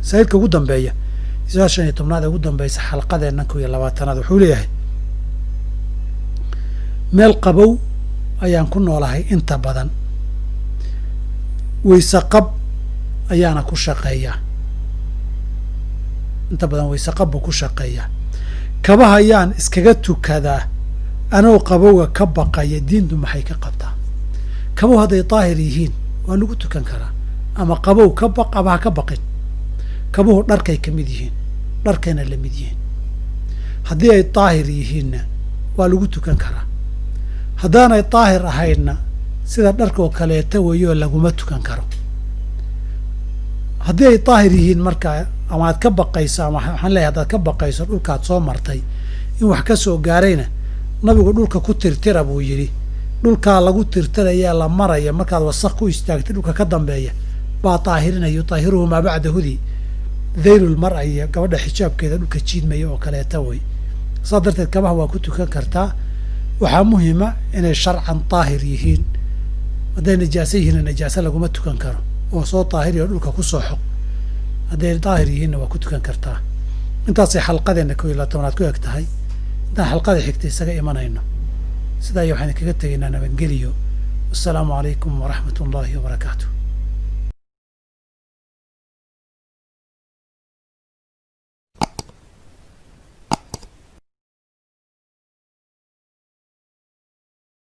masaa'ilka ugu dambeeya isaga 15 ugu dambaysa xalqadeenna 20 wuxuu leeyahay meel qabow ayaan ku noolahay inta badan wayse qab ayaana ku shaqeeyaa inta badan wayse qab buu ku shaqeeyaa kabaha ayaan iskaga tukadaa anoo qabowga ka baqaya diintu maxay ka qabtaa kabow hadday daahir yihiin waa lagu tukan karaa ama qabow ka baq ama ha ka baqin kabuhu dharkay ka mid yihiin dharkayna la mid yihiin haddii ay daahir yihiinna waa lagu tukan karaa haddaanay daahir ahaynna sida dharka oo kaleeta weeyoo laguma tukan karo haddii ay daahir yihiin markaa ama aad ka baqayso ama waxaan leeyahay haddaad ka baqayso dhulkaad soo martay in wax ka soo gaarayna nabigu dhulka ku tirtira buu yidhi dhulkaa lagu tirtirayaa la maraya markaad wasaq ku istaagtay dhulka ka dambeeya baa daahirinayo daahiruhu maa bacdahudii daylul mar'a iyo gabadha xijaabkeeda dhulka jiidmaya oo kaleeta way saas darteed kabaha waa ku tukan kartaa waxaa muhiima inay sharcan daahir yihiin hadday najaaso yihiinna najaaso laguma tukan karo oo soo daahiriyo dhulka ku soo xoq hadday daahir yihiinna waa ku tukan kartaa intaasay xalqadeenna 11aad ku eg tahay intaan xalqada xigta isaga imanayno sidaa iyo waxaan kaga tegaynaa nabadgeliyo wassalaamu calaykum waraxmat ullaahi wabarakaatuh